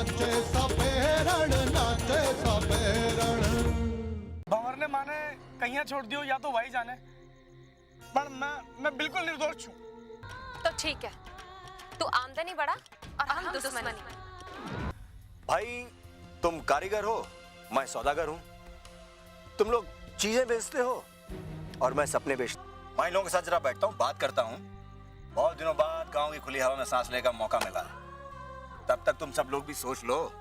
नाचे सपेरण, नाचे सपेरण। भंवर ने माने कहीं छोड़ दियो या तो वही जाने, पर मैं बिल्कुल निर्दोष हूँ। तो ठीक है, तू आमदनी बढ़ा और हम दुश्मनी। भाई तुम कारीगर हो, मैं सौदागर हूँ। तुम लोग चीजें बेचते हो और मैं सपने बेचता हूँ। मैं इन लोगों के साथ जरा बैठता हूँ, बात करता हूँ। बहुत दिनों बाद गांव की खुली हवा में सांस लेने का मौका मिला है। तब तक तुम सब लोग भी सोच लो।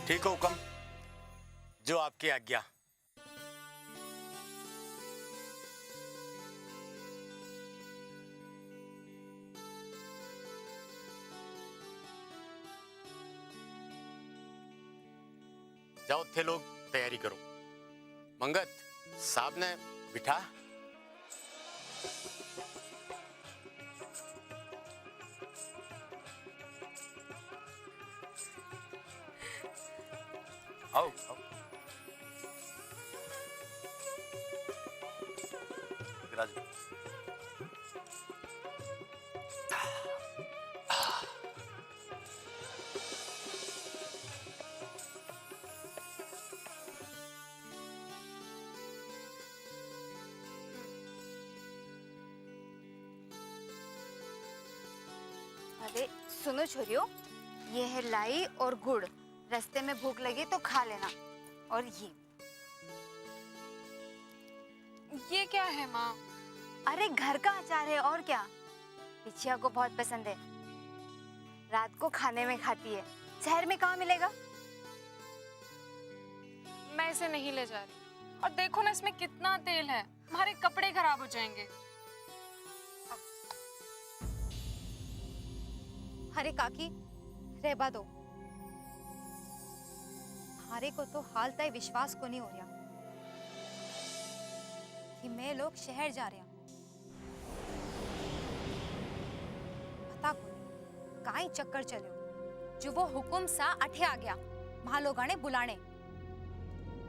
ठीक हो हुक्म, जो आपकी आज्ञा। जाओ थे लोग, तैयारी करो। मंगत साहब ने बिठा। आओ आओ। विराज। अरे सुनो छोरियो, ये है लाई और गुड़। रास्ते में भूख लगे तो खा लेना। और ये क्या है माँ? अरे घर का अचार है और क्या। बिछिया को बहुत पसंद है, रात को खाने में खाती है। शहर में कहाँ मिलेगा। मैं इसे नहीं ले जा रही। और देखो ना इसमें कितना तेल है, हमारे कपड़े खराब हो जाएंगे। अरे काकी, रहबा दो। हमारे को तो हाल तक विश्वास को नहीं हो रहा कि मैं लोग शहर जा रहे हैं। पता को नहीं काई चक्कर चलो जो वो हुकुम सा अठे आ गया वहां लोग आने बुलाने।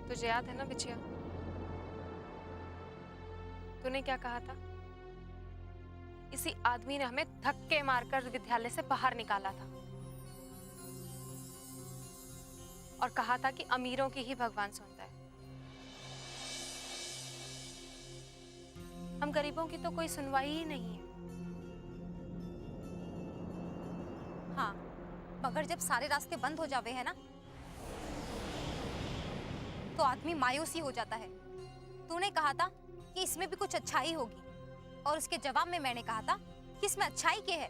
तुझे याद है ना बिछिया, तूने क्या कहा था? इसी आदमी ने हमें धक्के मारकर विद्यालय से बाहर निकाला था और कहा था कि अमीरों की ही भगवान सुनता है। हम गरीबों की तो कोई सुनवाई ही नहीं है। हाँ, मगर जब सारे रास्ते बंद हो जावे है ना तो आदमी मायूस ही हो जाता है। तूने कहा था कि इसमें भी कुछ अच्छाई होगी और उसके जवाब में मैंने कहा था कि इसमें अच्छाई क्या है।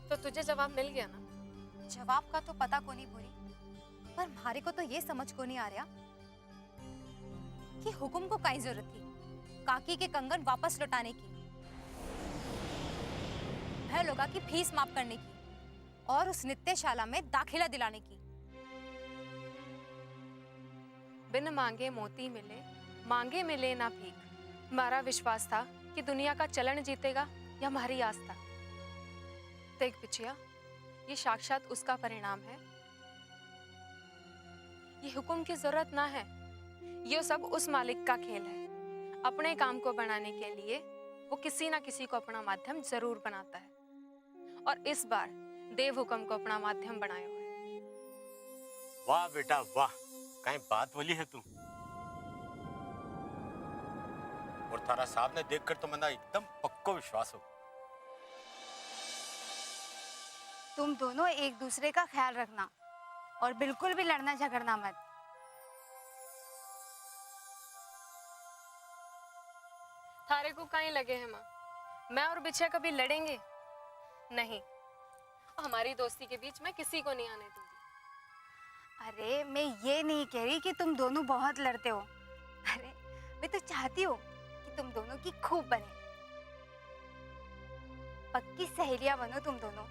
तो तुझे जवाब मिल गया ना? जवाब का तो पता को नहीं पूरी, पर हमारे को तो ये समझ को नहीं आ रहा कि हुकुम को काई जरूरत थी काकी के कंगन वापस लौटाने की, भय लोगा की फीस माफ करने की और उस नित्यशाला में दाखिला दिलाने की। बिन मांगे मोती मिले, मांगे मिले ना भीख। हमारा विश्वास था कि दुनिया का चलन जीतेगा या हमारी आस्था। देख बिछिया, ये साक्षात उसका परिणाम है। ये हुक्म की जरूरत ना है, ये सब उस मालिक का खेल है। अपने काम को बनाने के लिए वो किसी ना किसी को अपना माध्यम जरूर बनाता है, और इस बार देव हुक्म को अपना माध्यम बनाया हुआ है। वाह बेटा वाह, कहीं बात बोली है तू। और थारा साहब ने देखकर तो मना एकदम पक्को विश्वास हो। तुम दोनों एक दूसरे का ख्याल रखना और बिल्कुल भी लड़ना झगड़ना मत। थारे को कहीं लगे हैं माँ, मैं और बिछिया कभी लड़ेंगे नहीं। हमारी दोस्ती के बीच में किसी को नहीं आने दूंगी। अरे मैं ये नहीं कह रही कि तुम दोनों बहुत लड़ते हो। अरे मैं तो चाहती हूँ कि तुम दोनों की खूब बने, पक्की सहेलियां बनो तुम दोनों।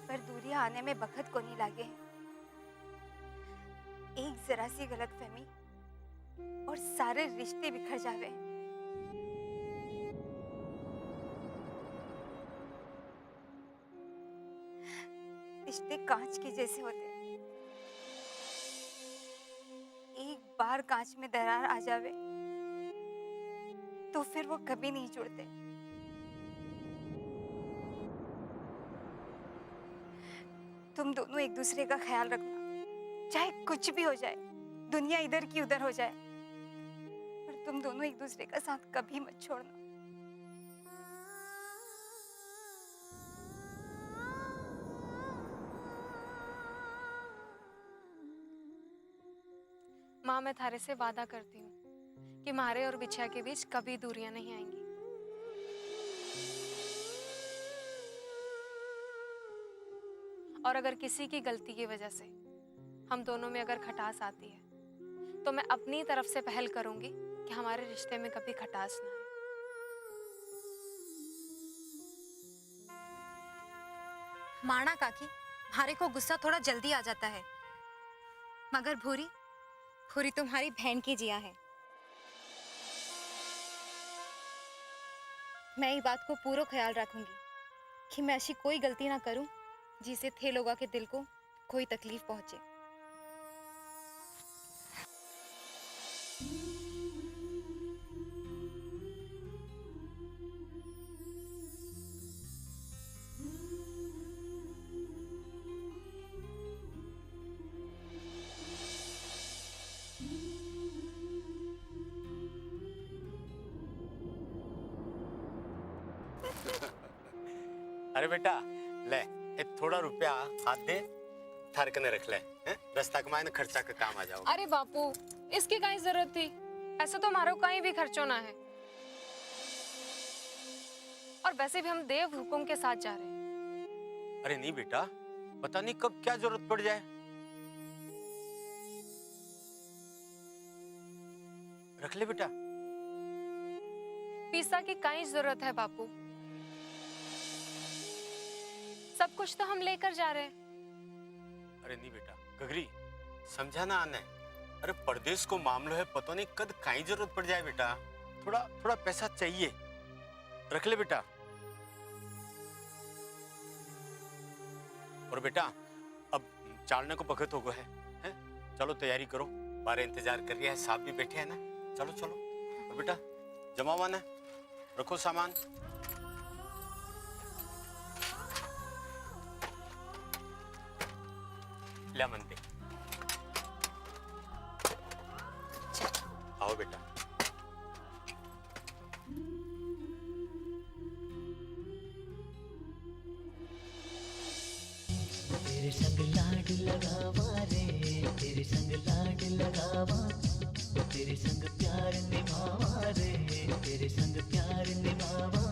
पर दूरियां आने में बखत को नहीं लागे। एक जरा सी गलतफहमी और सारे रिश्ते बिखर जावे। रिश्ते कांच के जैसे होते हैं। एक बार कांच में दरार आ जावे तो फिर वो कभी नहीं जुड़ते। तुम दोनों एक दूसरे का ख्याल रखना, चाहे कुछ भी हो जाए, दुनिया इधर की उधर हो जाए, पर तुम दोनों एक दूसरे का साथ कभी मत छोड़ना। माँ, मैं थारे से वादा करती हूँ कि मारे और बिछिया के बीच कभी दूरियां नहीं आएंगी। और अगर किसी की गलती की वजह से हम दोनों में अगर खटास आती है तो मैं अपनी तरफ से पहल करूंगी कि हमारे रिश्ते में कभी खटास ना आए। माना काकी, मारे को गुस्सा थोड़ा जल्दी आ जाता है, मगर भूरी भूरी तुम्हारी बहन की जिया है। मैं ये बात को पूरा ख्याल रखूंगी कि मैं ऐसी कोई गलती ना करूं जिससे थे लोगों के दिल को कोई तकलीफ पहुंचे। अरे बेटा ले, एक थोड़ा रुपया हाथ दे, थार कने रख ले, हैं? रास्ता कमाए ना खर्चा का काम आ जाओ। अरे बापू, इसकी काई जरूरत थी? ऐसे तो हमारा कहीं भी खर्चो ना है। और वैसे भी हम देव हुकुम के साथ जा रहे हैं। अरे नहीं बेटा, पता नहीं कब क्या जरूरत पड़ जाए। रख ले बेटा। पैसा की काई जरूरत है बापू? सब कुछ तो हम लेकर जा रहे हैं। अरे नहीं बेटा, गगरी समझा ना आने। अरे परदेश को मामलो है, पता नहीं कद काई जरूरत पड़ जाए बेटा। थोड़ा थोड़ा पैसा चाहिए, रख ले बेटा। और बेटा अब चालने को पकड़ हो गया है? चलो तैयारी करो, बारे इंतजार कर रही है, साहब भी बैठे हैं ना। चलो चलो। और बेटा जमा वाना रखो सामान। ले मनते आओ बेटा। तेरे संग लाड लगावा रे, तेरे संग लाड लगावा, तेरे संग प्यार निभावा रे, तेरे संग प्यार निभावा।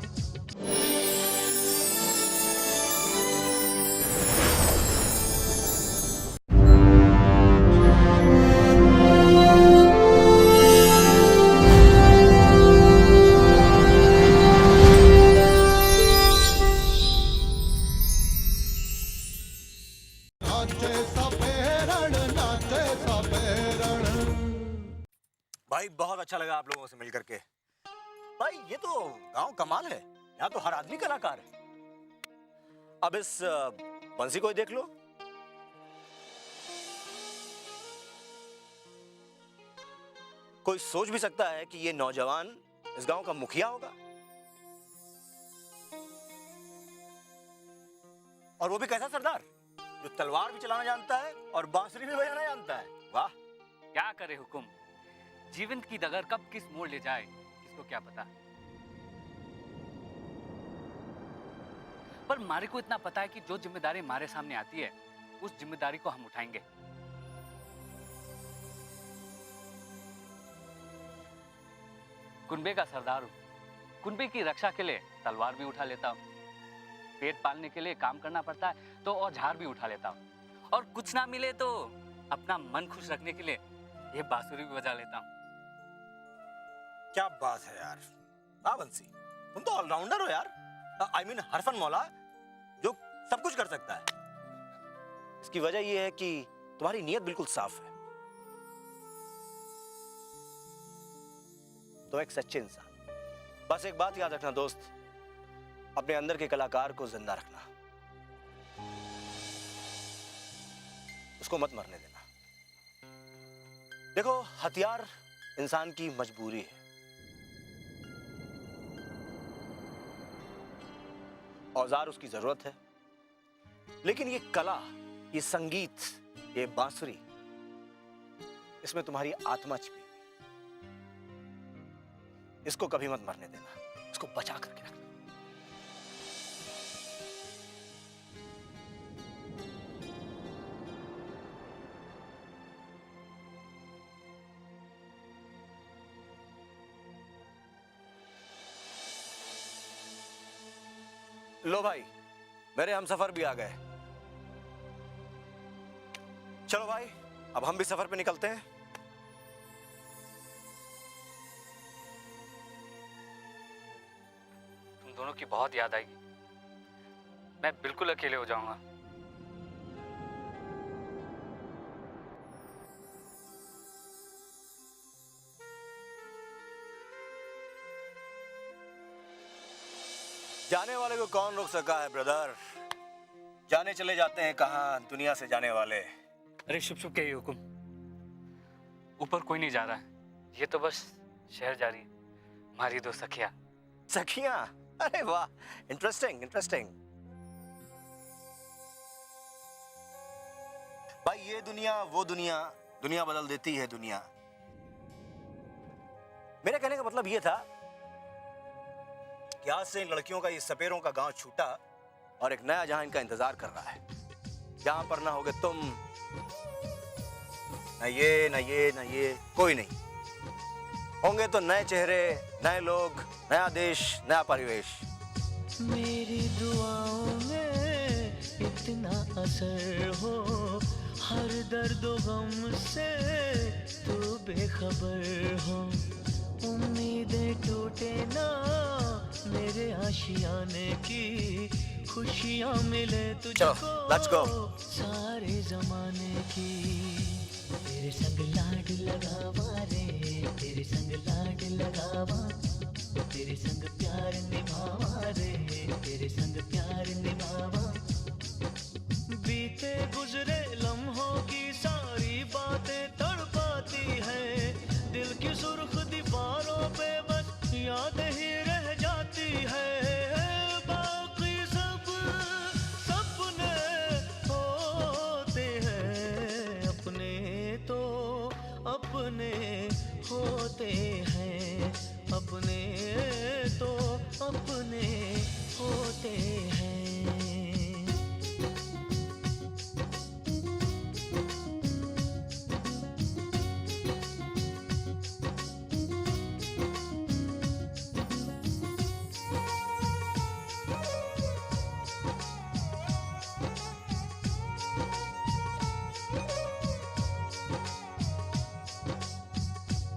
भाई बहुत अच्छा लगा आप लोगों से मिल करके। भाई ये तो गांव कमाल है, यहाँ तो हर आदमी कलाकार है। अब इस बंसी को ही देख लो। कोई सोच भी सकता है कि ये नौजवान इस गांव का मुखिया होगा, और वो भी कैसा सरदार जो तलवार भी चलाना जानता है और बांसुरी भी बजाना जानता है। वाह! क्या करे हुकुम, जीवन की डगर कब किस मोड़ ले जाए किसको क्या पता। पर मारे को इतना पता है कि जो जिम्मेदारी हमारे सामने आती है उस जिम्मेदारी को हम उठाएंगे। कुनबे का सरदार हूं, कुनबे की रक्षा के लिए तलवार भी उठा लेता हूं, पेट पालने के लिए काम करना पड़ता है तो औजार भी उठा लेता हूं, और कुछ ना मिले तो अपना मन खुश रखने के लिए ये बांसुरी भी बजा लेता हूं। क्या बात है यार, वाह बंसी, तुम तो ऑलराउंडर हो यार। I mean हरफन मौला जो सब कुछ कर सकता है। इसकी वजह यह है कि तुम्हारी नीयत बिल्कुल साफ है। तो एक सच्चे इंसान। बस एक बात याद रखना दोस्त, अपने अंदर के कलाकार को जिंदा रखना। उसको मत मरने देना। देखो, हथियार इंसान की मजबूरी है, औजार उसकी जरूरत है, लेकिन ये कला, ये संगीत, ये बांसुरी, इसमें तुम्हारी आत्मा छिपी हुई। इसको कभी मत मरने देना, इसको बचा करके रखना। लो भाई, मेरे हमसफर भी आ गए। चलो भाई, अब हम भी सफर पे निकलते हैं। तुम दोनों की बहुत याद आएगी। मैं बिल्कुल अकेले हो जाऊंगा। जाने वाले को कौन रोक सका है ब्रदर। जाने चले जाते हैं कहां दुनिया से जाने वाले। अरे शुभ शुभ के हुकुम, ऊपर कोई नहीं जा रहा है, ये तो बस शहर जा रही है हमारी दो सखिया। सखियां? अरे वाह, इंटरेस्टिंग इंटरेस्टिंग। भाई ये दुनिया वो दुनिया, दुनिया बदल देती है दुनिया। मेरे कहने का मतलब ये था कि आज से इन लड़कियों का, ये सपेरों का गांव छूटा और एक नया जहां इनका इंतजार कर रहा है, जहां पर ना होगे तुम, न ये कोई नहीं। होंगे तो नए चेहरे, नए लोग, नया देश, नया परिवेश। मेरी दुआओं में इतना असर हो, हर दर्द गम से तू बेखबर हो। उम्मीदें टूटे ना मेरे आशियाने की, खुशियां मिले तुझको let's go। सारे जमाने की। तेरे संग लाड लगावा रे, तेरे संग लाड लगावा, तेरे संग प्यार निभावा रे, तेरे संग प्यार निभावा। बीते गुजरे लम्हों की सारी बातें तड़पाती है, दिल की सुर्ख दीवारों पे बस याद ही रह जाती है। बाकी सब सपने होते हैं, अपने तो अपने होते हैं, अपने तो अपने होते हैं।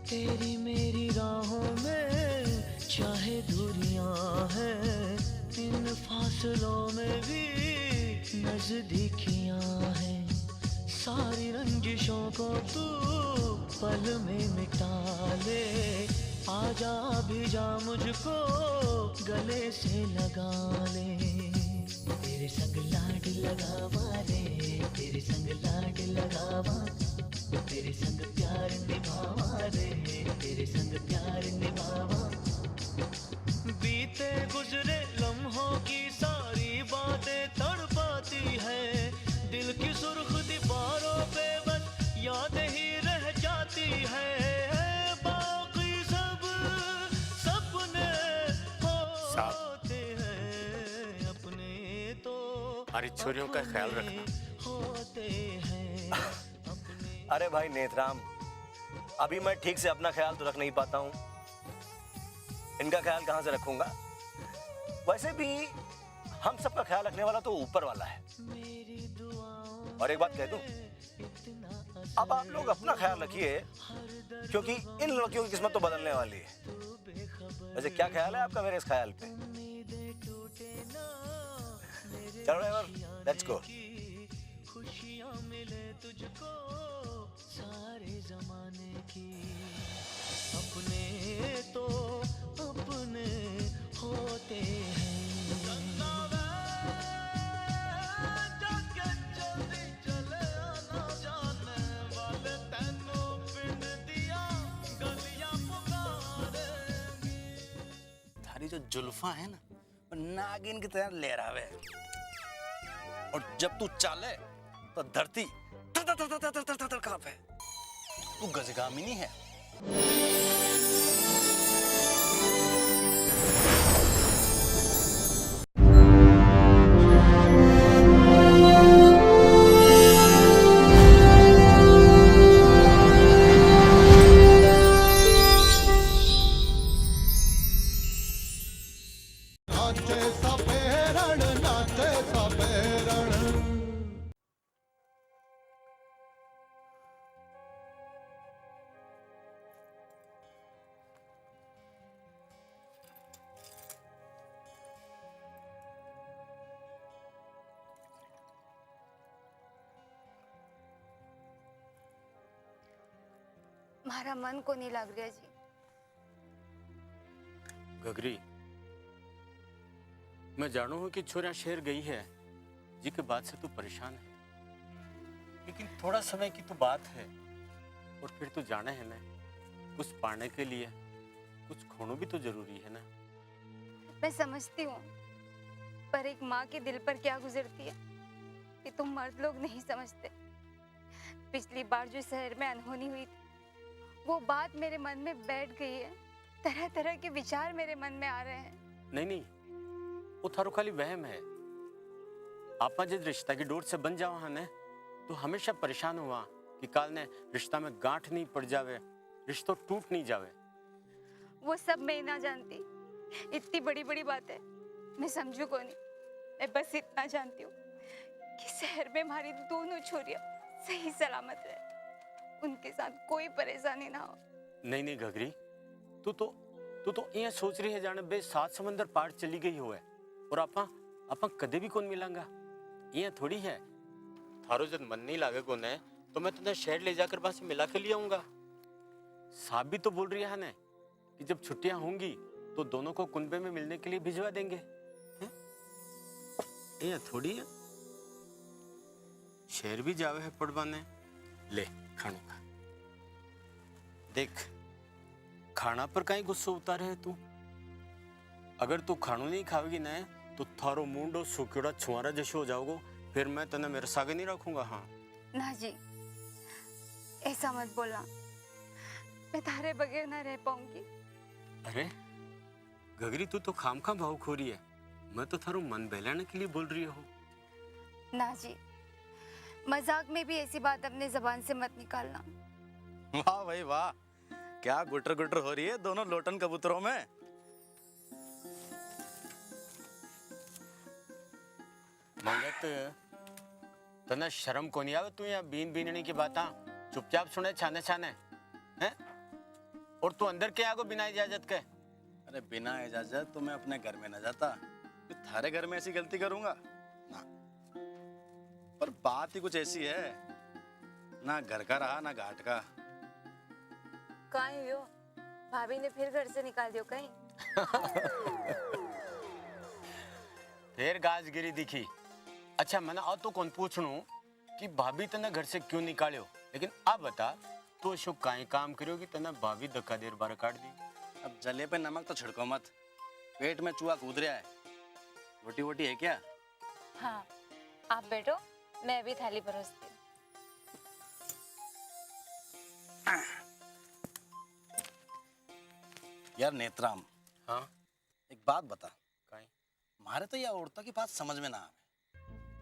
तेरी मेरी राहों में चाहे दूरियां हैं, इन फासलों में भी नजदीकियां हैं। सारी रंजिशों को तू पल में मिटा ले, आजा भी जा मुझको गले से लगा ले। तेरे संग लाड लगावा रे, तेरे संग लाड लगावा, तेरे संग प्यार निभावा रे, तेरे संग प्यार निभावा। बीते गुजरे लम्हों की सारी बातें तड़पाती है, दिल की सुर्ख दीवारों पे बस याद ही रह जाती है। बाकी सब सपने होते हैं, अपने तो हमारी छोरियों का ख्याल रखना। होते हैं। अरे भाई नेतराम, अभी मैं ठीक से अपना ख्याल तो रख नहीं पाता हूँ, इनका ख्याल कहाँ से रखूंगा। वैसे भी हम सबका ख्याल रखने वाला तो ऊपर वाला है। और एक बात कह दूं, अब आप लोग अपना ख्याल रखिए, क्योंकि इन लड़कियों की किस्मत तो बदलने वाली है। वैसे क्या ख्याल है आपका मेरे इस ख्याल पे? चलो ड्राइवर, लेट्स गो। खुशियां मिले तुझको सारे जमाने की, अपने तो अपने होते हैं। जाके जल्दी चले आना जुल्फा है ना वो नागिन की तरह लहरावे, और जब तू चाले तो धरती तर तर तर तर तर तर तर कांपे। तू गजगामिनी है। नाचे सबे रण नाचे सबे रण। मारा मन को नहीं लग रहा जी। गगरी, मैं जानू हूं कि छोरा शहर गई है जी के बाद से तू परेशान है, लेकिन थोड़ा समय की तो बात है, और फिर तू जाना है ना, कुछ पाने के लिए कुछ खोना भी तो जरूरी है ना। मैं समझती हूँ, पर एक माँ के दिल पर क्या गुजरती है कि तुम मर्द लोग नहीं समझते। पिछली बार जो शहर में अनहोनी हुई थी, वो बात मेरे मन में बैठ गई है। तरह तरह के विचार मेरे मन में आ रहे हैं। नहीं नहीं, वो थारो खाली वहम है। आपा जिस रिश्ता की डोर से बन जाओ ने तो हमेशा परेशान हुआ कि काल ने रिश्ता में गांठ नहीं पड़ जावे, रिश्ता टूट नहीं जावे। वो सब मैं ना जानती, इतनी बड़ी बड़ी बातें मैं समझू को नहीं। मैं बस इतना जानती हूँ कि शहर में हमारी दोनों छोरियां सही सलामत रहे, उनके साथ कोई परेशानी ना हो। नहीं नहीं गगरी, तू तो ये सोच रही है जाने बे 7 समंदर पार चली गई हो है, और आपा कदे भी कौन मिलांगा। ये थोड़ी है थारो जब मन नहीं लागे कोने तो मैं तुम्हें शहर ले जाकर बस मिला के ले आऊंगा। साहब भी तो बोल रही है ना कि जब छुट्टियां होंगी तो दोनों को कुनबे में मिलने के लिए भिजवा देंगे। ये थोड़ी है शहर भी जावे है पड़वाने। ले खाने का देख, खाना पर कहीं गुस्सा उतारे है तू। अगर तू खानू नहीं खावेगी ना तो थारो मुंडो सुकेड़ा छुआरा जैसे हो जाओगो, फिर मैं तने मेरे सागे नहीं रखूंगा। हाँ ना जी, ऐसा मत बोला, मैं तारे बगैर ना रह पाऊंगी। अरे गगरी, तू तो खामखा भाव खो रही है, मैं तो थारो मन बहलाने के लिए बोल रही हूँ। ना जी, मजाक में भी ऐसी बात अपने जबान से मत निकालना। वाह भाई वाह, क्या गुटर गुटर हो रही है दोनों लोटन कबूतरों में। मंगत, तना शर्म को नहीं आवे तू यहाँ बीन बीनने की बात चुपचाप सुने छाने छाने हैं, और तू अंदर क्या आगो बिना इजाजत के। अरे बिना इजाजत तो मैं अपने घर में न जाता, तो थारे घर में ऐसी गलती करूंगा ना। पर बात ही कुछ ऐसी है, ना घर का रहा ना घाट का। कहीं हो भाभी ने फिर घर से निकाल दियो कहीं? फिर गाजगिरी दिखी। अच्छा मैंने आ तो कौन पूछनू कि भाभी तने घर से क्यों निकालियो, लेकिन अब बता तो शो काई काम करियो कि तने भाभी धक्का देर बार काट दी। अब जले पे नमक तो छिड़को मत, पेट में चूहा कूद रहा है। रोटी वोटी है क्या? हाँ, आप बैठो, मैं भी थाली परोसती हूँ। यार नेत्राम, हाँ एक बात बता, काई मारे तो यह औरतों की बात समझ में ना आवे।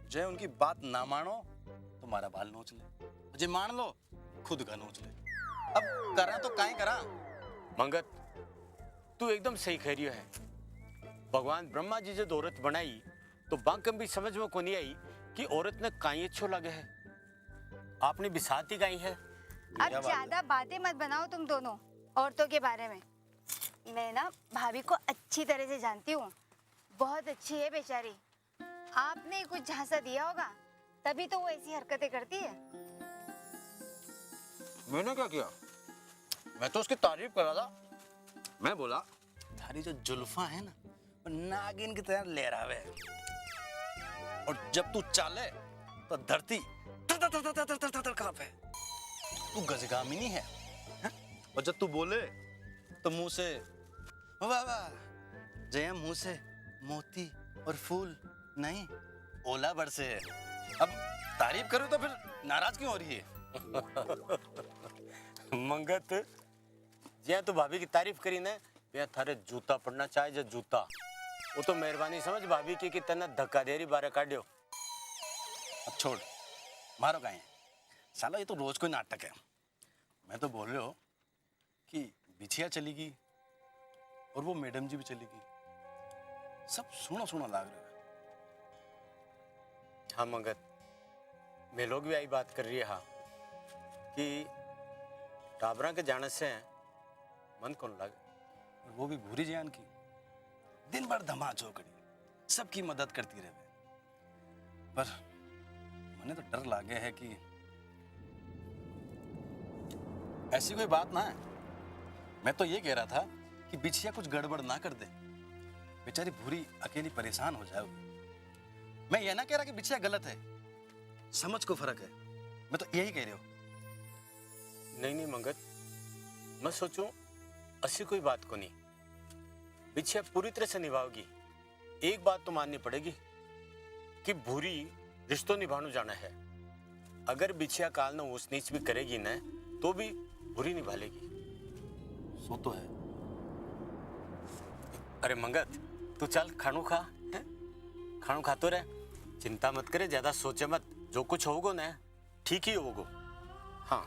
जो उनकी बात ना मानो तो मारा बाल नोच ले, जे मान लो खुद का नोच ले। अब करा तो काई करा। मंगत, तू एकदम सही कह रही है। भगवान ब्रह्मा जी जब औरत बनाई तो बांकम भी समझ में को नहीं आई कि औरत ने काई अच्छो लगे है। आपने बिसाती काई है। अब ज्यादा बातें मत बनाओ तुम दोनों औरतों के बारे में। मैं ना भाभी को अच्छी तरह से जानती हूँ, बहुत अच्छी है बेचारी। आपने कुछ झांसा दिया होगा तभी तो वो ऐसी हरकतें करती है। मैंने क्या किया? मैं तो उसकी तारीफ कर रहा था। मैं बोला थारी जो जुल्फा है ना वो नागिन की तरह लहरावे, और जब तू चाले तो धरती तर तर तर तर तर तर तर कांपे। तू गजगामिनी है, हैं? और जब तू बोले तो मुंह से वाह वाह जया मुंह से मोती और फूल नहीं, ओला बरसे है। अब तारीफ करूं तो फिर नाराज क्यों हो रही है? मंगत ज्या तू भाभी की तारीफ करी ना, या थारे जूता पड़ना चाहे जो जूता, वो तो मेहरबानी समझ भाभी की तना धक्का देरी बारे काटियो। अब छोड़, मारो काहे साला, ये तो रोज कोई नाटक है। मैं तो बोल रहे हो कि बिछिया चलेगी और वो मैडम जी भी चलेगी, सब सुनो सुनो लाग रहा है। हाँ मंगत, मैं लोग भी आई बात कर रही है हाँ कि टाबरा के जाने से मन कौन लगे, और वो भी भूरी जान की, दिन भर धमा चौकड़ी, सबकी मदद करती रहे। पर मैंने तो डर लागे है कि ऐसी कोई बात ना है। मैं तो ये कह रहा था कि बिछिया कुछ गड़बड़ ना कर दे, बेचारी भूरी अकेली परेशान हो जाएगी। मैं ये ना कह रहा कि बिछिया गलत है, समझ को फर्क है, मैं तो यही कह रही हूँ। नहीं मंगत, मैं सोचूं ऐसी कोई बात को नहीं, बिछिया पूरी तरह से निभाओगी। एक बात तो माननी पड़ेगी कि भूरी रिश्तों निभाने जाना है। अगर बिछिया काल न ऊंच नीच भी करेगी न, तो भी भूरी निभा लेगी। सो तो है। अरे मंगत, तू चल खानू खा, खानू खातो रहे, चिंता मत करे, ज्यादा सोचे मत, जो कुछ होगो ना ठीक ही होगो। हाँ